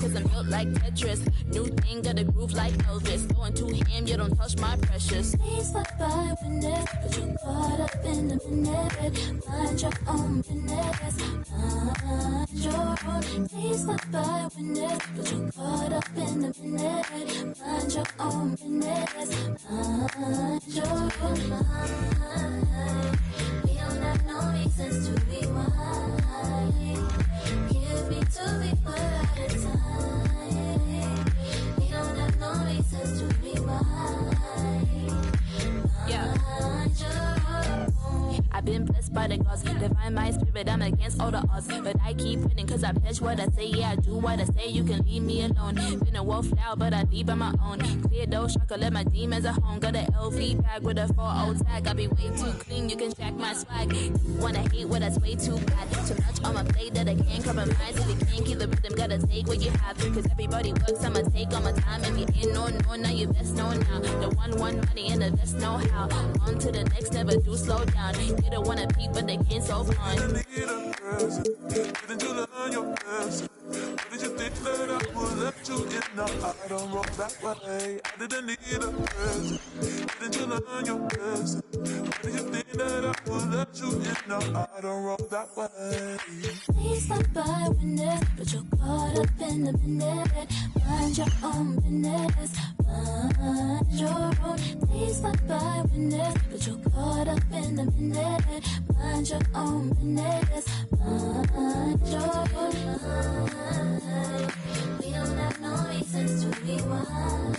cause I'm built like Tetris. New thing, got a groove like Elvis. Going too ham, you don't touch my precious. Please fuck by with it, but you're caught up in the minute. Mind your own business, mind your own. Please fuck by with it, but you're caught up in the minute. Mind your own business, mind your own mind. We don't have no reasons to rewind. Give me 2 people at a time. We don't have no reasons to rewind. Yeah. I've been blessed by the gods, divine my spirit, I'm against all the odds. But I keep winning cause I pledge what I say, yeah, I do what I say, you can leave me alone. Been a wolf now, but I leave on my own. Clear those shot, let my demons at home. Got a LV bag with a 4-0 tag, I be way too clean, you can check my swag. Wanna hate, well that's way too bad. Too much on my plate that I can't compromise. If you can't keep the rhythm, gotta take what you have. Cause everybody works, I'ma take all my time. If you ain't no, now you best know now. The one money and the best know how. On to the next, never do slow down. They don't wanna peep, but they can't so fun. You need a present, didn't you learn your lesson? Did you think that I would let you in? No, I don't roll that way. I didn't need a present, didn't you learn your lesson? Did you think that I would let you in? No, I don't roll that way. Please stop by with it, but you're caught up in the minute. Mind your own business, mind your own. Please stop by with it, but you're caught up in the minute. Mind your own business, mind your own mind. We don't have no reasons to rewind.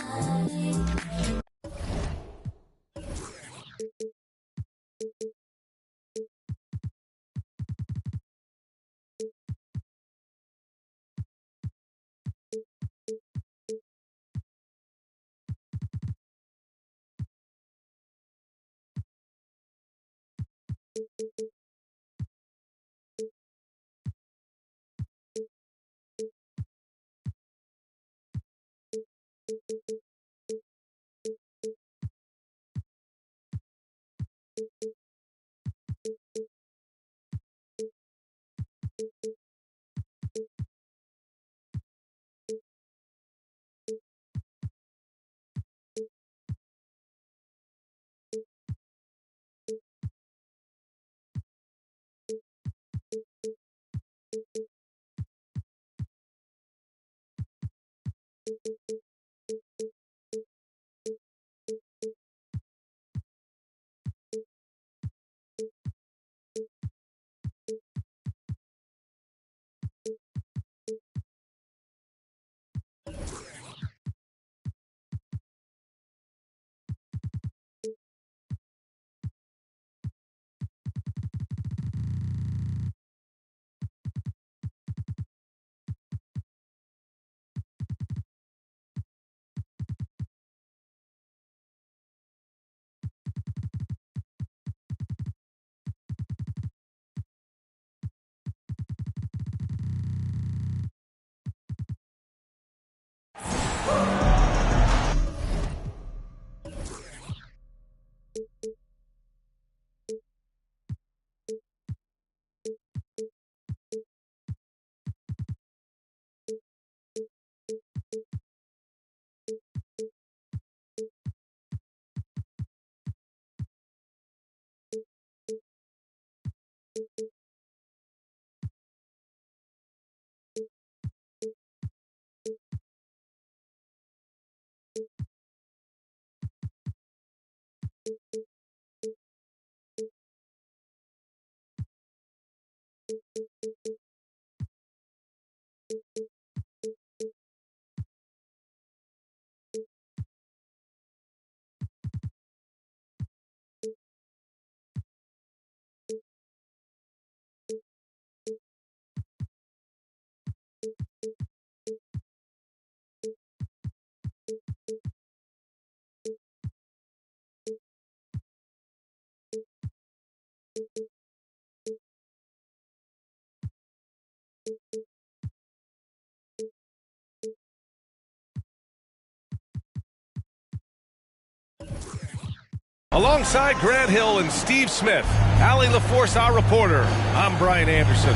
Alongside Grant Hill and Steve Smith, Allie LaForce, our reporter, I'm Brian Anderson.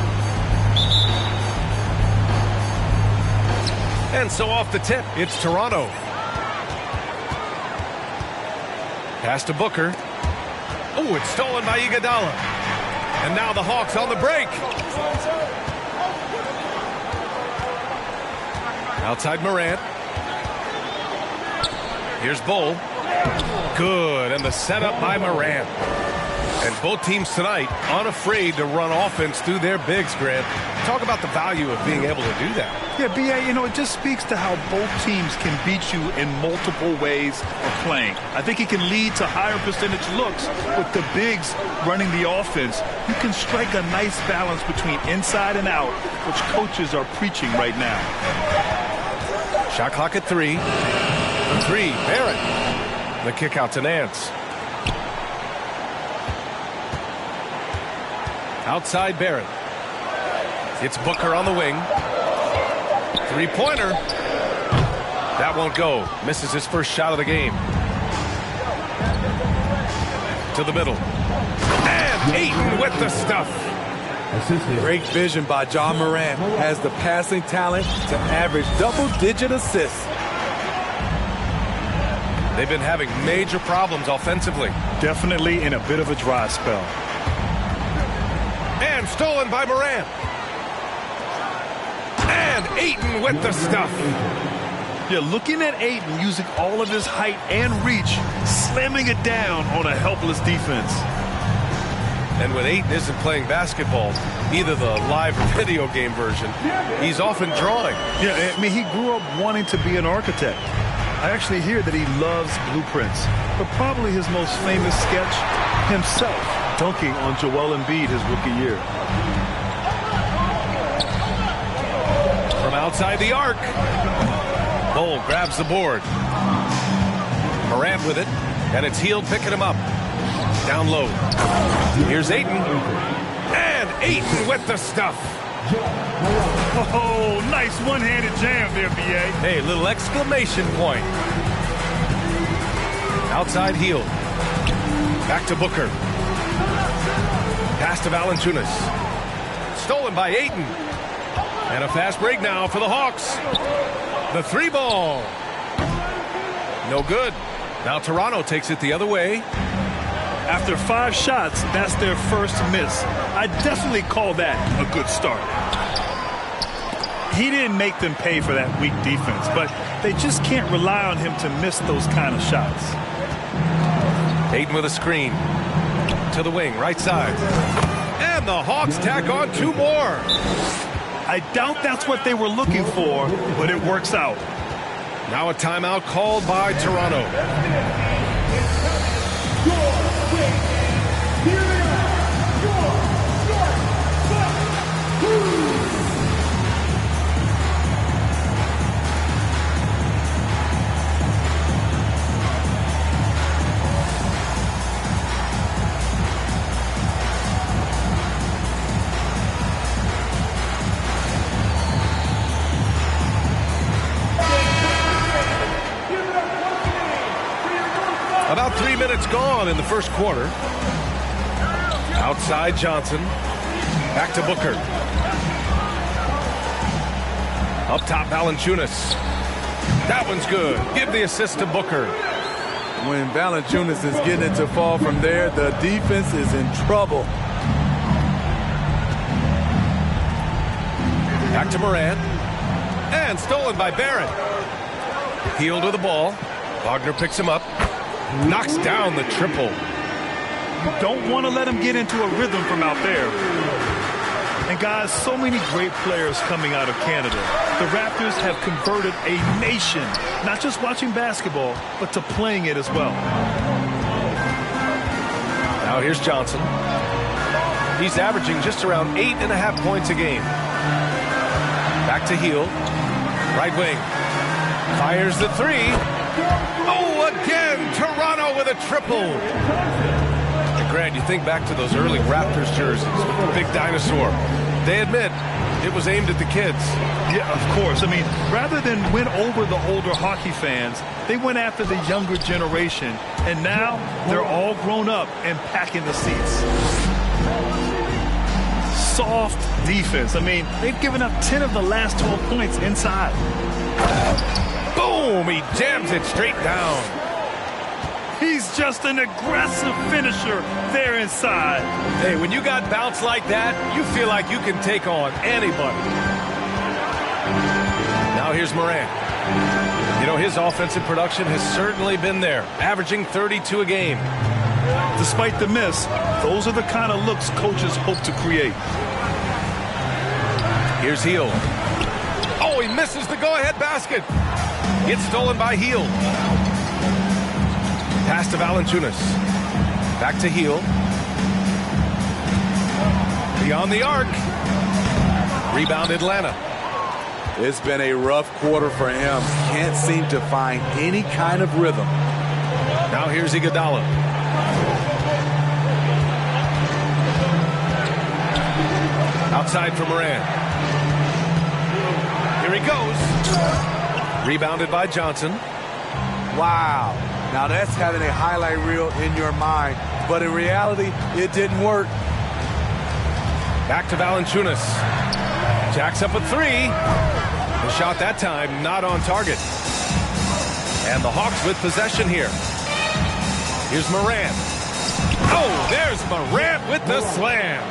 And so off the tip, it's Toronto. Pass to Booker. Oh, it's stolen by Iguodala. And now the Hawks on the break. Outside Morant. Here's Bull. Good, and the setup by Morant. And both teams tonight unafraid to run offense through their bigs, Grant. Talk about the value of being able to do that. Yeah, B.A., it just speaks to how both teams can beat you in multiple ways of playing. I think it can lead to higher percentage looks with the bigs running the offense. You can strike a nice balance between inside and out, which coaches are preaching right now. Shot clock at 3. The 3, Barrett. The kick out to Nance. Outside Barrett. It's Booker on the wing. Three-pointer. That won't go. Misses his first shot of the game. To the middle. And Ayton with the stuff. Great vision by John Morant. Has the passing talent to average double-digit assists. They've been having major problems offensively. Definitely in a bit of a dry spell. And stolen by Morant. And Ayton with the stuff. Yeah, looking at Ayton using all of his height and reach, slamming it down on a helpless defense. And when Ayton isn't playing basketball, either the live or video game version, he's often drawing. Yeah, I mean, he grew up wanting to be an architect. I actually hear that he loves blueprints, but probably his most famous sketch, himself dunking on Joel Embiid his rookie year. From outside the arc, Bull grabs the board. Morant with it, and it's Hield picking him up. Down low. Here's Ayton. And Ayton with the stuff. Oh, nice one-handed jam there, B.A. Hey, little exclamation point. Outside Hield. Back to Booker. Pass to Valanciunas. Stolen by Ayton. And a fast break now for the Hawks. The 3-ball. No good. Now Toronto takes it the other way. After 5 shots, that's their first miss. I definitely call that a good start. He didn't make them pay for that weak defense, but they just can't rely on him to miss those kind of shots. Ayton with a screen. To the wing, right side. And the Hawks tack on 2 more. I doubt that's what they were looking for, but it works out. Now a timeout called by Toronto. About 3 minutes gone in the first quarter. Outside Johnson. Back to Booker. Up top Valanciunas. That one's good. Give the assist to Booker. When Valanciunas is getting it to fall from there, the defense is in trouble. Back to Morant. And stolen by Barrett. Hield with the ball. Wagner picks him up. Knocks down the triple. You don't want to let him get into a rhythm from out there. And guys, so many great players coming out of Canada. The Raptors have converted a nation, not just watching basketball, but to playing it as well. Now here's Johnson. He's averaging just around 8.5 points a game. Back to Hield. Right wing. Fires the 3. Oh, again, Toronto with a triple. And Grant, you think back to those early Raptors jerseys with the big dinosaur. They admit it was aimed at the kids. Yeah, of course. I mean, rather than win over the older hockey fans, they went after the younger generation. And now they're all grown up and packing the seats. Soft defense. I mean, they've given up 10 of the last 12 points inside. Boom! He jams it straight down. He's just an aggressive finisher there inside. Hey, when you got bounce like that, you feel like you can take on anybody. Now here's Morant. You know, his offensive production has certainly been there, averaging 32 a game. Despite the miss, those are the kind of looks coaches hope to create. Here's Hill. Oh, he misses the go-ahead basket. Gets stolen by Hill. Pass to Valanciunas. Back to Hill. Beyond the arc. Rebound Atlanta. It's been a rough quarter for him. Can't seem to find any kind of rhythm. Now here's Iguodala. Outside for Morant. Here he goes. Rebounded by Johnson. Wow. Now that's having a highlight reel in your mind. But in reality, it didn't work. Back to Valanciunas. Jacks up a three. The shot that time not on target. And the Hawks with possession here. Here's Morant. Oh, there's Morant with the slam.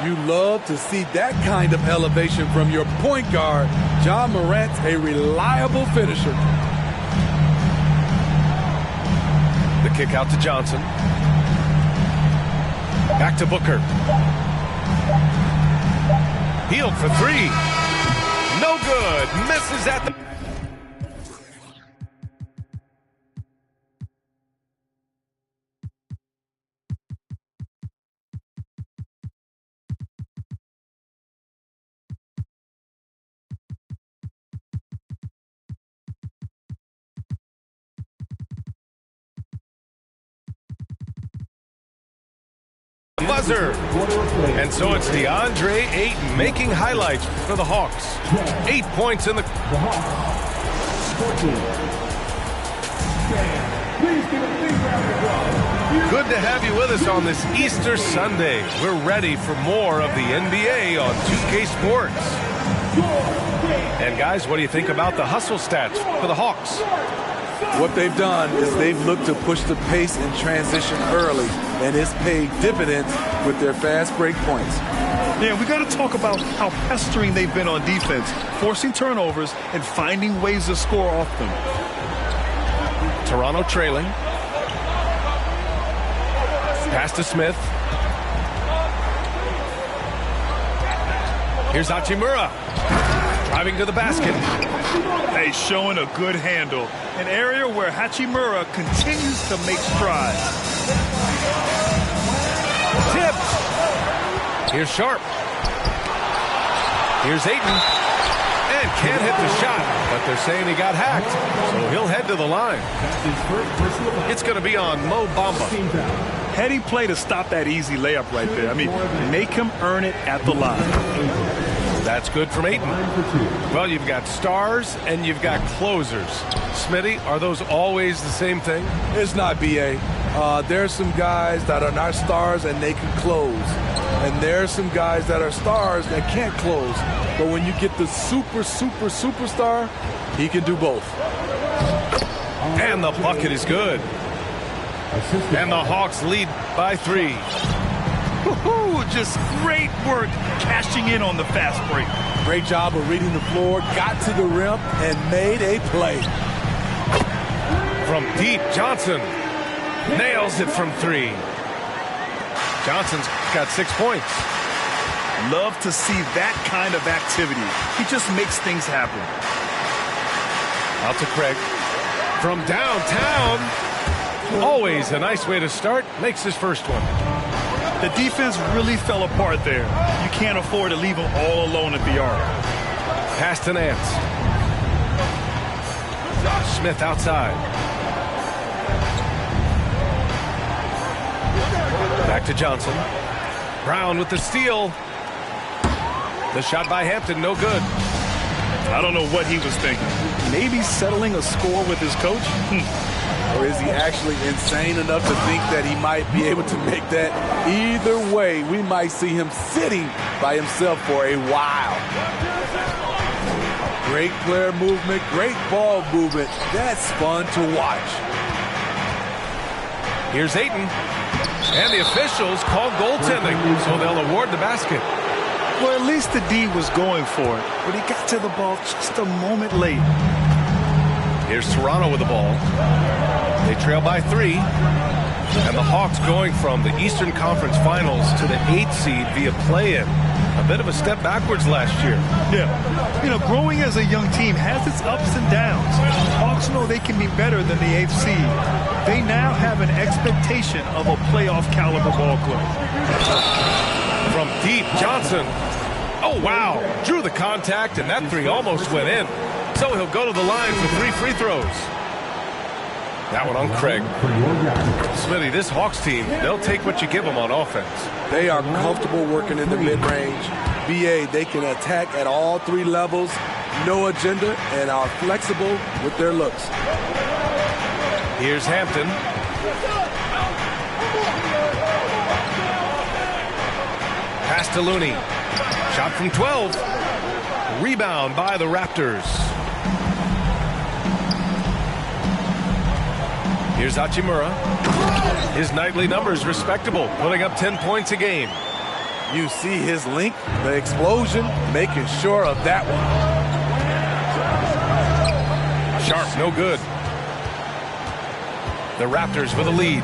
You love to see that kind of elevation from your point guard. John Morant's a reliable finisher. The kick out to Johnson. Back to Booker. Healed for three. No good. Misses at the... buzzer. And so it's DeAndre Ayton making highlights for the Hawks. 8 points in the... Good to have you with us on this Easter Sunday. We're ready for more of the NBA on 2K Sports. And guys, what do you think about the hustle stats for the Hawks? What they've done is they've looked to push the pace in transition early, and it's paid dividends with their fast break points. Yeah, we got to talk about how pestering they've been on defense, forcing turnovers and finding ways to score off them. Toronto trailing. Pass to Smith. Here's Hachimura. Driving to the basket. Hey, showing a good handle. An area where Hachimura continues to make strides. Tipped. Here's Sharp. Here's Ayton. And can't hit the shot, but they're saying he got hacked, so he'll head to the line. It's going to be on Mo Bamba. Heady play to stop that easy layup right there. I mean, make him earn it at the line. That's good from Ayton. Well, you've got stars and you've got closers. Smitty, are those always the same thing? It's not, B.A. There's some guys that are not stars and they can close. And there's some guys that are stars that can't close. But when you get the superstar, he can do both. And the bucket is good. And the Hawks lead by 3. Just great work cashing in on the fast break. Great job of reading the floor, got to the rim, and made a play. From deep, Johnson nails it from 3. Johnson's got 6 points. Love to see that kind of activity. He just makes things happen. Out to Craig. From downtown. Always a nice way to start. Makes his first one. The defense really fell apart there. You can't afford to leave them all alone at the arc. Pass to Nance. Smith outside. Back to Johnson. Brown with the steal. The shot by Hampton, no good. I don't know what he was thinking. Maybe settling a score with his coach? Or is he actually insane enough to think that he might be able to make that? Either way, we might see him sitting by himself for a while. Great player movement, great ball movement. That's fun to watch. Here's Ayton. And the officials call goaltending, so they'll award the basket. Well, at least the D was going for it, but he got to the ball just a moment late. Here's Toronto with the ball. They trail by 3. And the Hawks going from the Eastern Conference Finals to the 8th seed via play-in. A bit of a step backwards last year. Yeah. You know, growing as a young team has its ups and downs. Hawks know they can be better than the 8th seed. They now have an expectation of a playoff caliber ball club. From deep, Johnson. Oh, wow. Drew the contact, and that 3 almost went in. So he'll go to the line for 3 free throws. That one on Craig. Smitty, this Hawks team, they'll take what you give them on offense. They are comfortable working in the mid-range. BA, they can attack at all 3 levels, no agenda, and are flexible with their looks. Here's Hampton. Pass to Looney. Shot from 12. Rebound by the Raptors. Here's Hachimura. His nightly numbers respectable, putting up 10 points a game. You see his length, the explosion, making sure of that one. Sharp, no good. The Raptors with a lead.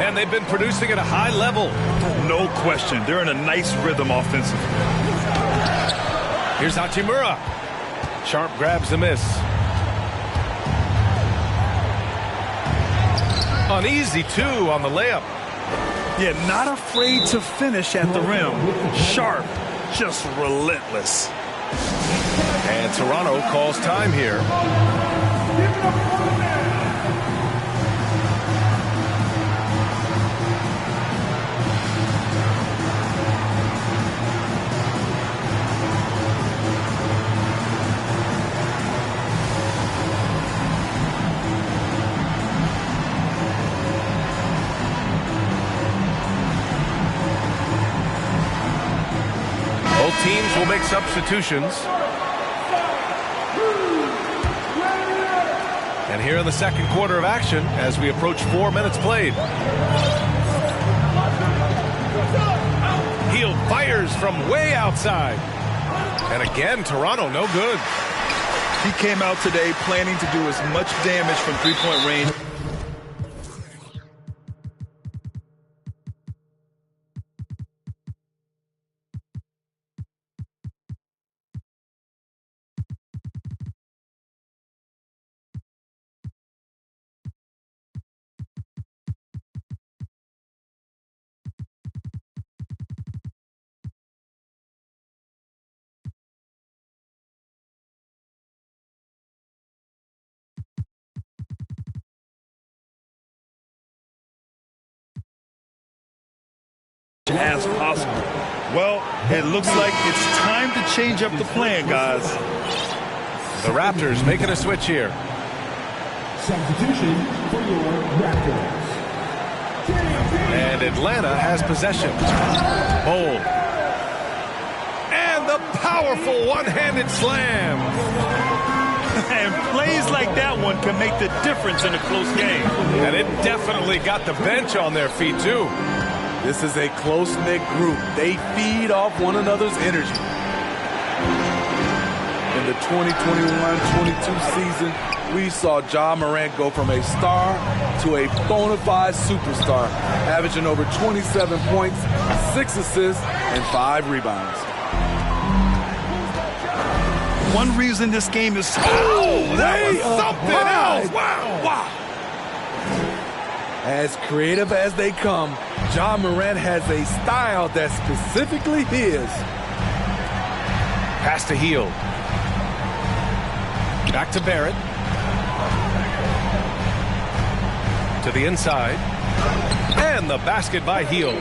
And they've been producing at a high level. No question. They're in a nice rhythm offensively. Here's Hachimura. Sharp grabs the miss. An easy 2 on the layup. Yeah, not afraid to finish at the rim. Sharp, just relentless. And Toronto calls time here. Teams will make substitutions. And here in the second quarter of action as we approach 4 minutes played. Hield fires from way outside. And again, Toronto no good. He came out today planning to do as much damage from three-point range. As possible. Well, it looks like it's time to change up the plan, guys. The Raptors making a switch here. Substitution for your Raptors. And Atlanta has possession. Bold. And the powerful one-handed slam. And plays like that one can make the difference in a close game. And it definitely got the bench on their feet, too. This is a close-knit group. They feed off one another's energy. In the 2021-22 season, we saw Ja Morant go from a star to a bona fide superstar, averaging over 27 points, 6 assists, and 5 rebounds. One reason this game is that was something else. Wow. As creative as they come, Ja Morant has a style that's specifically his. Pass to Hield. Back to Barrett. To the inside. And the basket by Hield.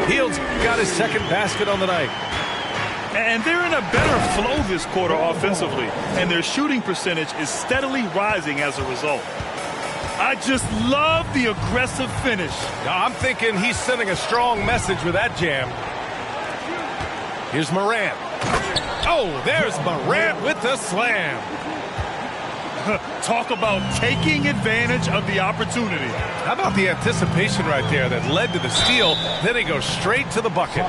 Hield's got his second basket on the night. And they're in a better flow this quarter offensively. And their shooting percentage is steadily rising as a result. I just love the aggressive finish. I'm thinking he's sending a strong message with that jam. Here's Morant. Oh, there's Morant with the slam. Talk about taking advantage of the opportunity. How about the anticipation right there that led to the steal? Then he goes straight to the bucket.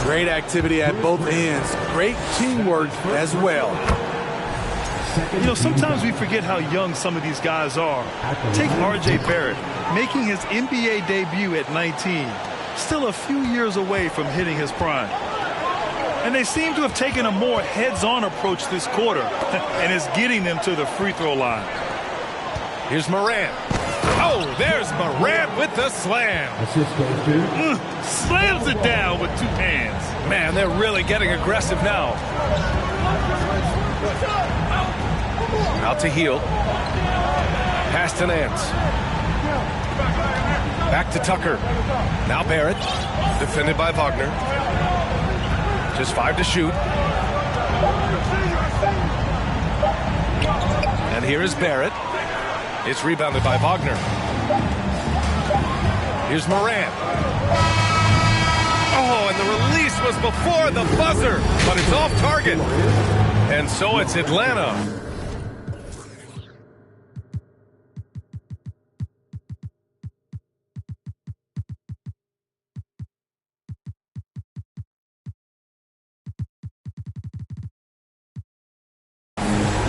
Great activity at both ends. Great teamwork as well. You know, sometimes we forget how young some of these guys are. Take R.J. Barrett, making his NBA debut at 19. Still a few years away from hitting his prime. And they seem to have taken a more heads-on approach this quarter, and it's getting them to the free throw line. Here's Morant. Oh, there's Morant with the slam. Slams it down with two hands. Man, they're really getting aggressive now. Out to Heel. Pass to Nance. Back to Tucker. Now Barrett. Defended by Wagner. Just 5 to shoot. And here is Barrett. It's rebounded by Wagner. Here's Morant. Oh, and the release was before the buzzer, but it's off target. And so it's Atlanta.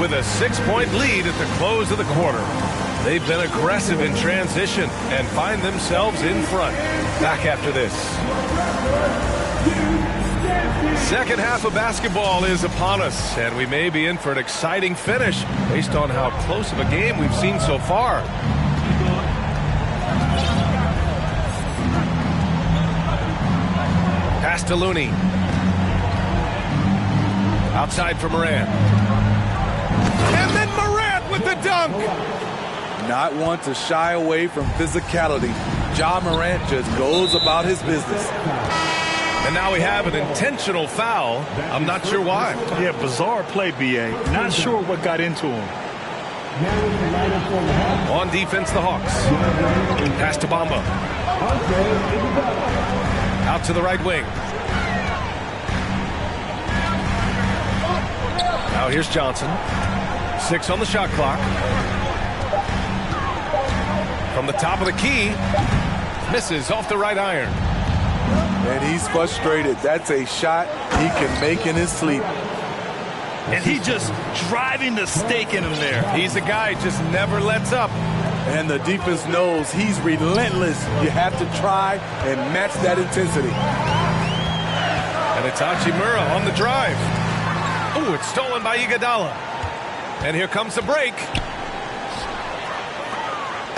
With a 6-point lead at the close of the quarter. They've been aggressive in transition and find themselves in front. Back after this. Second half of basketball is upon us, and we may be in for an exciting finish based on how close of a game we've seen so far. Pass to Looney. Outside for Morant. And then Morant with the dunk. Not one to shy away from physicality. Ja Morant just goes about his business. And now we have an intentional foul. I'm not sure why. Yeah, bizarre play, B.A. Not sure what got into him. On defense, the Hawks. Pass to Bamba. Out to the right wing. Now here's Johnson. 6 on the shot clock. From the top of the key. Misses off the right iron. And he's frustrated. That's a shot he can make in his sleep. And he just driving the stake in him there. He's a guy just never lets up. And the defense knows he's relentless. You have to try and match that intensity. And it's Hachimura on the drive. Oh, it's stolen by Iguodala. And here comes the break.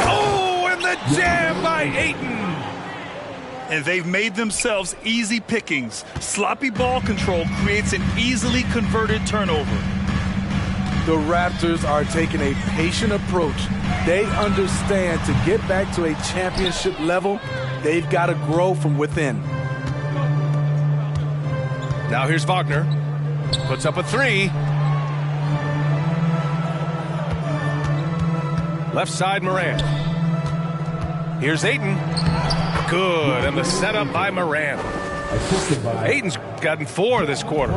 Oh, and the jam by Ayton. And they've made themselves easy pickings. Sloppy ball control creates an easily converted turnover. The Raptors are taking a patient approach. They understand to get back to a championship level, they've got to grow from within. Now here's Wagner. Puts up a 3. Left side, Morant. Here's Ayton. Good, and the setup by Morant. Ayton's gotten 4 this quarter.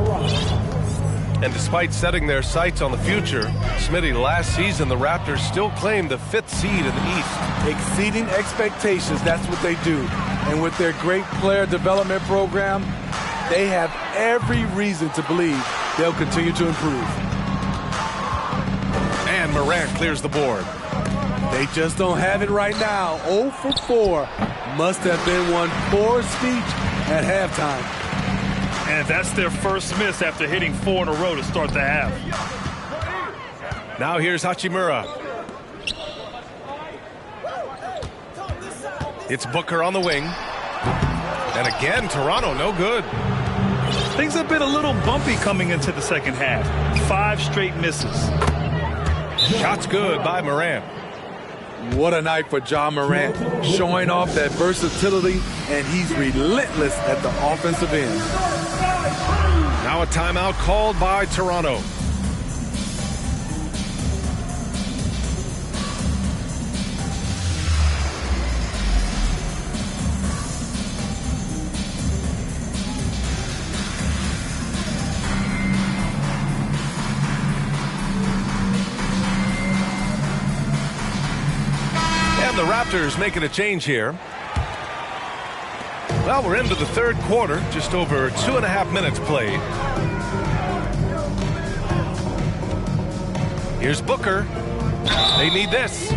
And despite setting their sights on the future, Smitty, last season the Raptors still claimed the 5th seed in the East. Exceeding expectations, that's what they do. And with their great player development program, they have every reason to believe they'll continue to improve. And Morant clears the board. They just don't have it right now. 0 for 4. Must have been one poor speech at halftime. And that's their first miss after hitting 4 in a row to start the half. Now here's Hachimura. It's Booker on the wing. And again, Toronto, no good. Things have been a little bumpy coming into the second half. 5 straight misses. Shots good by Morant. What a night for Ja Morant, showing off that versatility, and he's relentless at the offensive end. Now a timeout called by Toronto. And the Raptors making a change here. Well, we're into the third quarter, just over 2.5 minutes played. Here's Booker. They need this.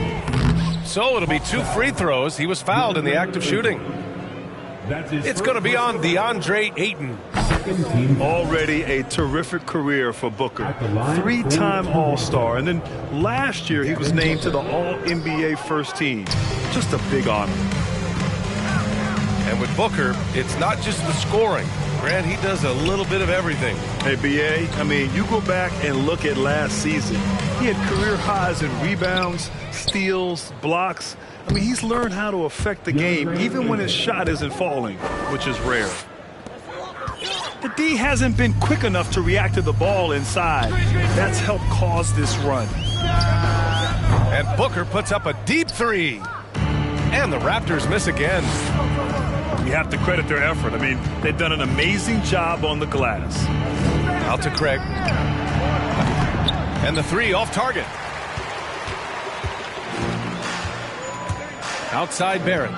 So it'll be 2 free throws. He was fouled in the act of shooting. It's going to be on DeAndre Ayton. Already a terrific career for Booker. 3-time All-Star. And then last year he was named to the All-NBA first team. Just a big honor. And with Booker, it's not just the scoring. Grant, he does a little bit of everything. Hey, B.A., I mean, you go back and look at last season. He had career highs in rebounds, steals, blocks. I mean, he's learned how to affect the game even when his shot isn't falling, which is rare. The D hasn't been quick enough to react to the ball inside. That's helped cause this run. And Booker puts up a deep 3. And the Raptors miss again. You have to credit their effort. I mean, they've done an amazing job on the glass. Out to Craig. And the 3 off target. Outside Barrett.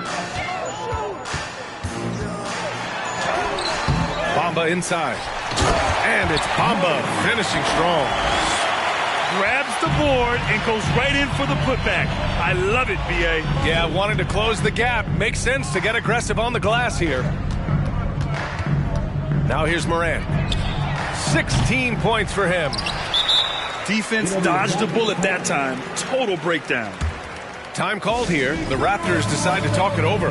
Bamba inside. And it's Bamba finishing strong. Grabs the board and goes right in for the putback. I love it, B.A. Yeah, wanting to close the gap. Makes sense to get aggressive on the glass here. Now here's Morant. 16 points for him. Defense dodged a bullet that time. Total breakdown. Time called here. The Raptors decide to talk it over.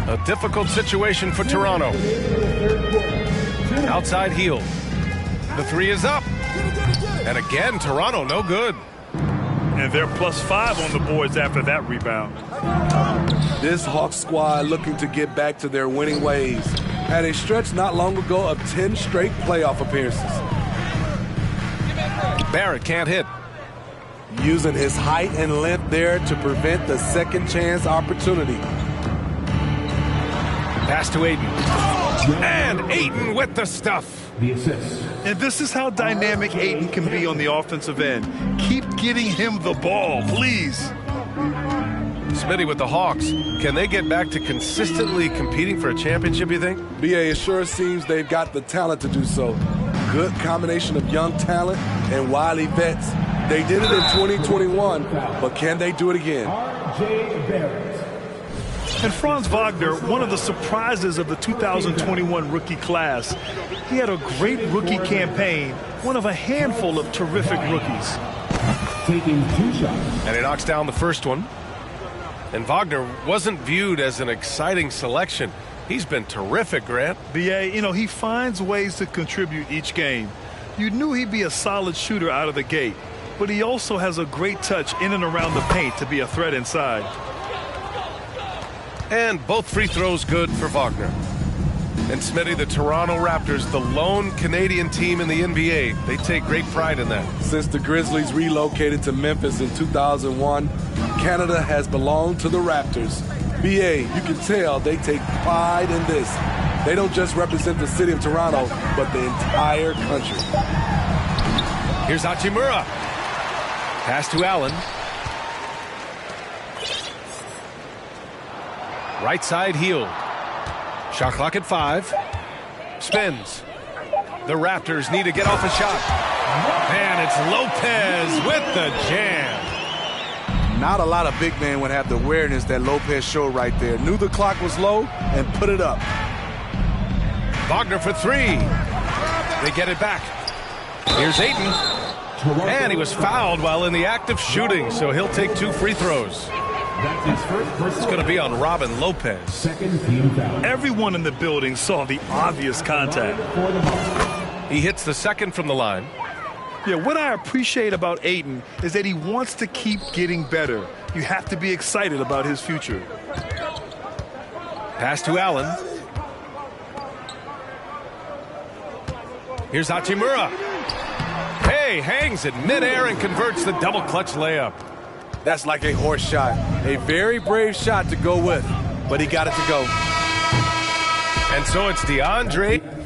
A difficult situation for Toronto. Outside heel. The 3 is up. And again, Toronto no good. And they're +5 on the boards after that rebound. This Hawks squad looking to get back to their winning ways. Had a stretch not long ago of 10 straight playoff appearances. Barrett can't hit. Using his height and length there to prevent the second chance opportunity. Pass to Ayton. And Ayton with the stuff. The assist. And this is how dynamic Ayton can be on the offensive end. Keep getting him the ball, please. Smitty with the Hawks. Can they get back to consistently competing for a championship, you think? BA, it sure seems they've got the talent to do so. Good combination of young talent and wily vets. They did it in 2021, but can they do it again? R.J. Barrett. And Franz Wagner, one of the surprises of the 2021 rookie class. He had a great rookie campaign, one of a handful of terrific rookies. Taking 2 shots. And he knocks down the first one. And Wagner wasn't viewed as an exciting selection. He's been terrific, Grant. B.A., you know, he finds ways to contribute each game. You knew he'd be a solid shooter out of the gate, but he also has a great touch in and around the paint to be a threat inside. And both free throws good for Wagner. And Smitty, the Toronto Raptors, the lone Canadian team in the NBA, they take great pride in that. Since the Grizzlies relocated to Memphis in 2001, Canada has belonged to the Raptors. BA, you can tell they take pride in this. They don't just represent the city of Toronto, but the entire country. Here's Hachimura. Pass to Allen. Right side heel. Shot clock at 5. Spins. The Raptors need to get off a shot. And it's Lopez with the jam. Not a lot of big men would have the awareness that Lopez showed right there. Knew the clock was low and put it up. Wagner for three. They get it back. Here's Ayton. And he was fouled while in the act of shooting, so he'll take 2 free throws. It's going to be on Robin Lopez. Second team foul. Everyone in the building saw the obvious contact. He hits the second from the line. Yeah, what I appreciate about Ayton is that he wants to keep getting better. You have to be excited about his future. Pass to Allen. Here's Hachimura. Hey, hangs it midair and converts the double clutch layup. That's like a horse shot. A very brave shot to go with, but he got it to go. And so it's DeAndre.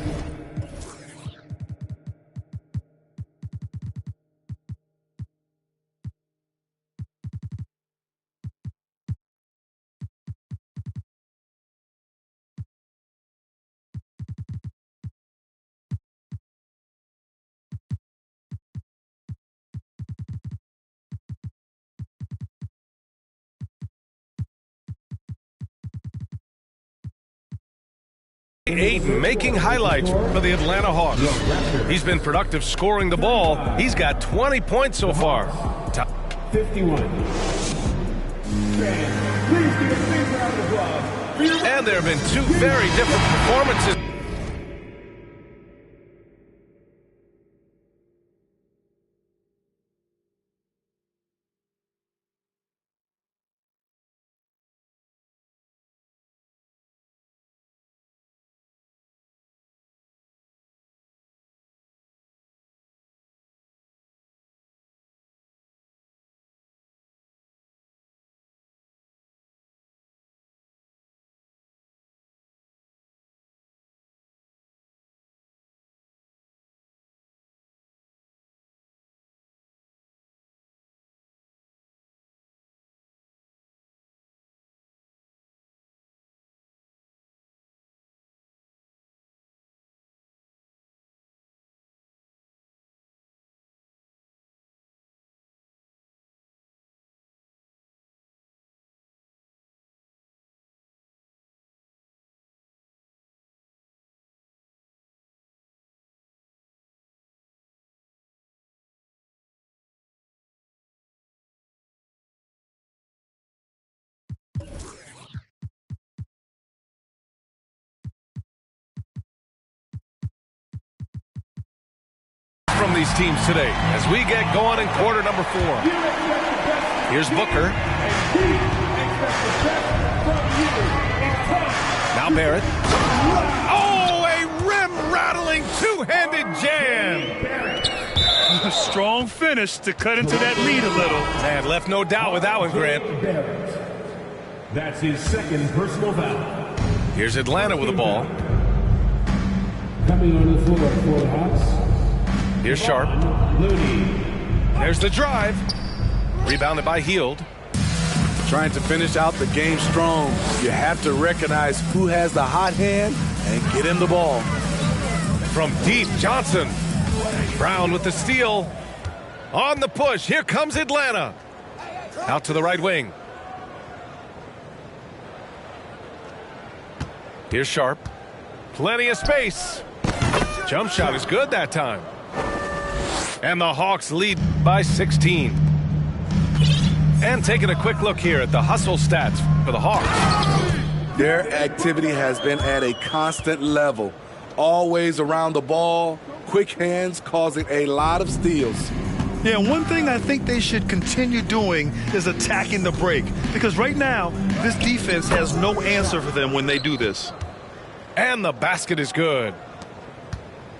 Ayton making highlights for the Atlanta Hawks. He's been productive scoring the ball. He's got 20 points so far. 51. And there have been 2 very different performances. From these teams today as we get going in quarter number 4. Here's Booker. Now Barrett. Oh, a rim-rattling 2-handed jam. A strong finish to cut into that lead a little. And left no doubt with that one, Grant. That's his second personal foul. Here's Atlanta with the ball. Coming on the floor for the Hawks. Here's Sharp. Looney. There's the drive. Rebounded by Hield. Trying to finish out the game strong. You have to recognize who has the hot hand and get him the ball. From deep, Johnson. Brown with the steal. On the push. Here comes Atlanta. Out to the right wing. Here's Sharp. Plenty of space. Jump shot is good that time. And the Hawks lead by 16. And taking a quick look here at the hustle stats for the Hawks. Their activity has been at a constant level. Always around the ball, quick hands causing a lot of steals. Yeah, one thing I think they should continue doing is attacking the break. Because right now, this defense has no answer for them when they do this. And the basket is good.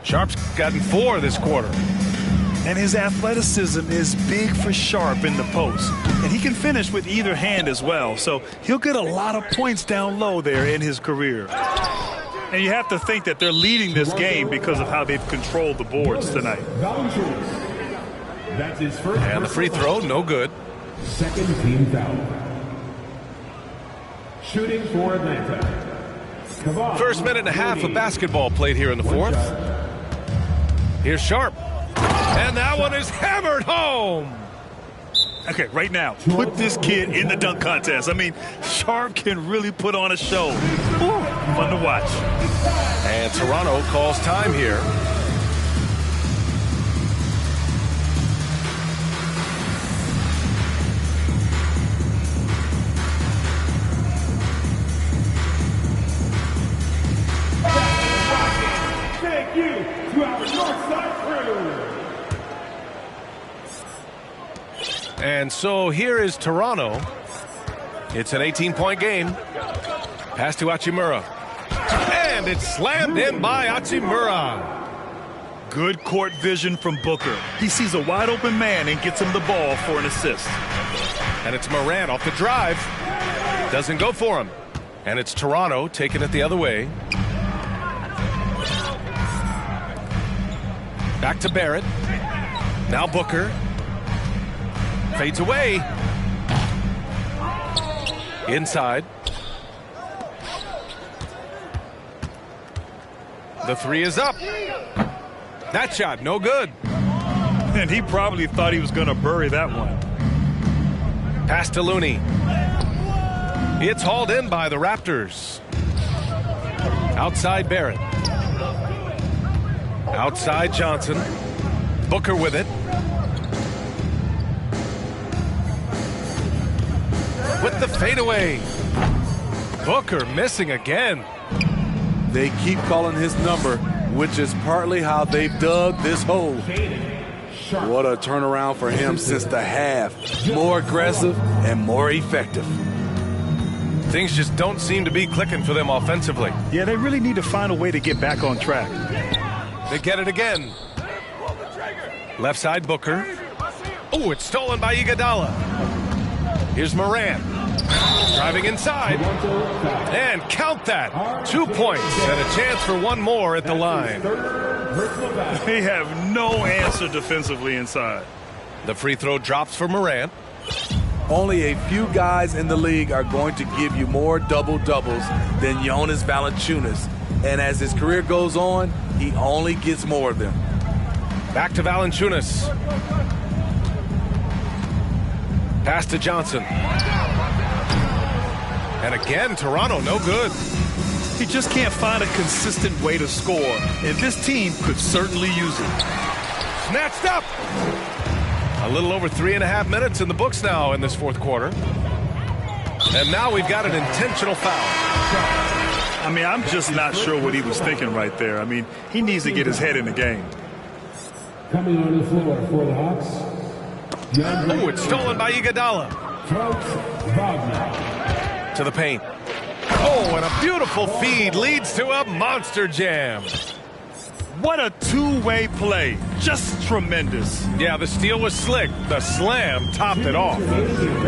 Sharp's gotten 4 this quarter. And his athleticism is big for Sharp in the post. And he can finish with either hand as well. So he'll get a lot of points down low there in his career. And you have to think that they're leading this game because of how they've controlled the boards tonight. That's his first. And the free throw, no good. Second team foul. Shooting for Atlanta. First minute and a half of basketball played here in the 4th. Here's Sharp. And that one is hammered home. Okay, right now, put this kid in the dunk contest. I mean, Sharp can really put on a show. Ooh, fun to watch. And Toronto calls time here. Thank you to our Northside crew. And so here is Toronto. It's an 18-point game. Pass to Hachimura. And it's slammed in by Hachimura. Good court vision from Booker. He sees a wide open man and gets him the ball for an assist. And it's Morant off the drive. Doesn't go for him. And it's Toronto taking it the other way. Back to Barrett. Now Booker. Fades away. Inside. The three is up. That shot, no good. And he probably thought he was going to bury that one. Pass to Looney. It's hauled in by the Raptors. Outside Barrett. Outside Johnson. Booker with it. With the fadeaway. Booker missing again. They keep calling his number, which is partly how they've dug this hole. What a turnaround for him since the half. More aggressive and more effective. Things just don't seem to be clicking for them offensively. Yeah, they really need to find a way to get back on track. They get it again. Left side Booker. Oh, it's stolen by Iguodala. Here's Morant. Driving inside. And count that. 2 points and a chance for one more at the line. They have no answer defensively inside. The free throw drops for Morant. Only a few guys in the league are going to give you more double-doubles than Jonas Valanciunas. And as his career goes on, he only gets more of them. Back to Valanciunas. Pass to Johnson. And again, Toronto, no good. He just can't find a consistent way to score, and this team could certainly use it. Snatched up. A little over 3.5 minutes in the books now in this fourth quarter. And now we've got an intentional foul. I mean, I'm just not sure what he was thinking right there. I mean, he needs to get his head in the game. Coming on the floor for the Hawks. Oh, it's stolen by Iguodala. To the paint. Oh, and a beautiful feed leads to a monster jam. What a two-way play. Just tremendous. Yeah, the steal was slick. The slam topped it off.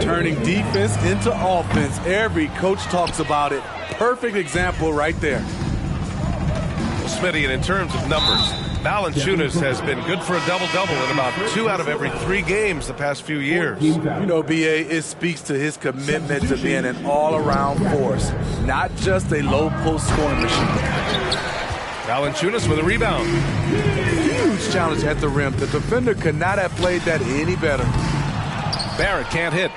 Turning defense into offense. Every coach talks about it. Perfect example right there. Well, Smitty, and in terms of numbers, Valanciunas has been good for a double-double in about 2 out of every 3 games the past few years. You know, B.A., it speaks to his commitment to being an all-around force, not just a low-post scoring machine. Valanciunas with a rebound. Huge challenge at the rim. The defender could not have played that any better. Barrett can't hit.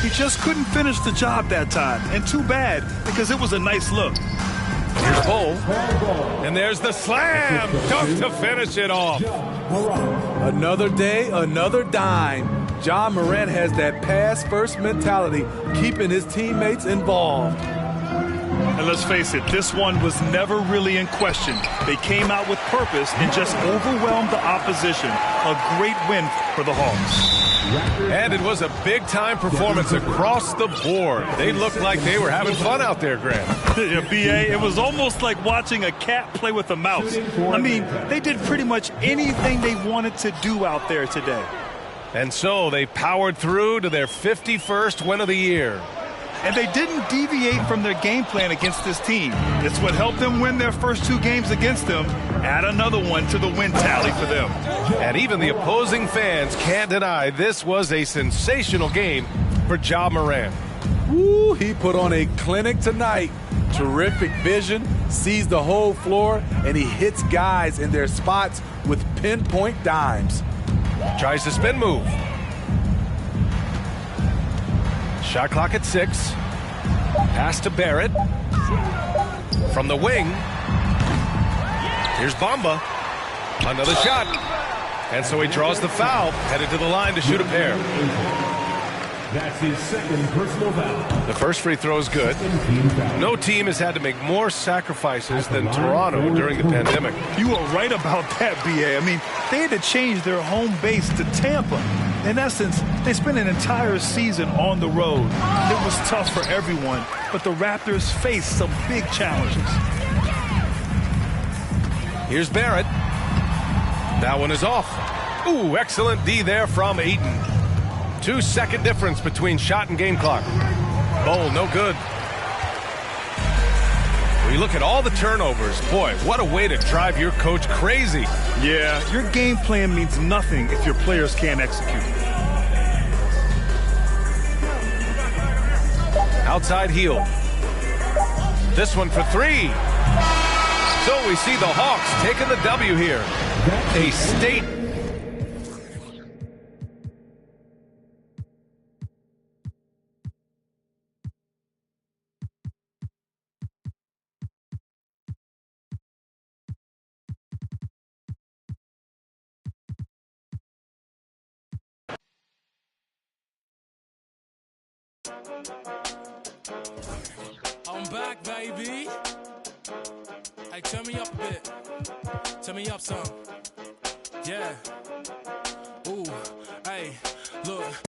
He just couldn't finish the job that time, and too bad, because it was a nice look. Here's Bull. And there's the slam dunk to finish it off. Another day, another dime. Ja Morant has that pass-first mentality, keeping his teammates involved. And let's face it, this one was never really in question. They came out with purpose and just overwhelmed the opposition. A great win for the Hawks. And it was a big-time performance across the board. They looked like they were having fun out there, Grant. Yeah, B.A., it was almost like watching a cat play with a mouse. I mean, they did pretty much anything they wanted to do out there today. And so they powered through to their 51st win of the year. And they didn't deviate from their game plan against this team. It's what helped them win their first 2 games against them. Add another one to the win tally for them. And even the opposing fans can't deny this was a sensational game for Ja Morant. Woo, he put on a clinic tonight. Terrific vision, sees the whole floor, and he hits guys in their spots with pinpoint dimes. Tries the spin move. Shot clock at 6. Pass to Barrett. From the wing. Here's Bamba. Another shot. And so he draws the foul, headed to the line to shoot a pair. That's his second personal foul. The first free throw is good. No team has had to make more sacrifices than Toronto during the pandemic. You are right about that, B.A. I mean, they had to change their home base to Tampa. In essence, they spent an entire season on the road. It was tough for everyone, but the Raptors faced some big challenges. Here's Barrett. That one is off. Ooh, excellent D there from Ayton. 2-second difference between shot and game clock. Bowl, no good. We look at all the turnovers. Boy, what a way to drive your coach crazy. Yeah, your game plan means nothing if your players can't execute. Outside heel. This one for 3. So we see the Hawks taking the W here. A state. I'm back, baby. Hey, turn me up a bit. Turn me up some. Yeah. Ooh, hey, look.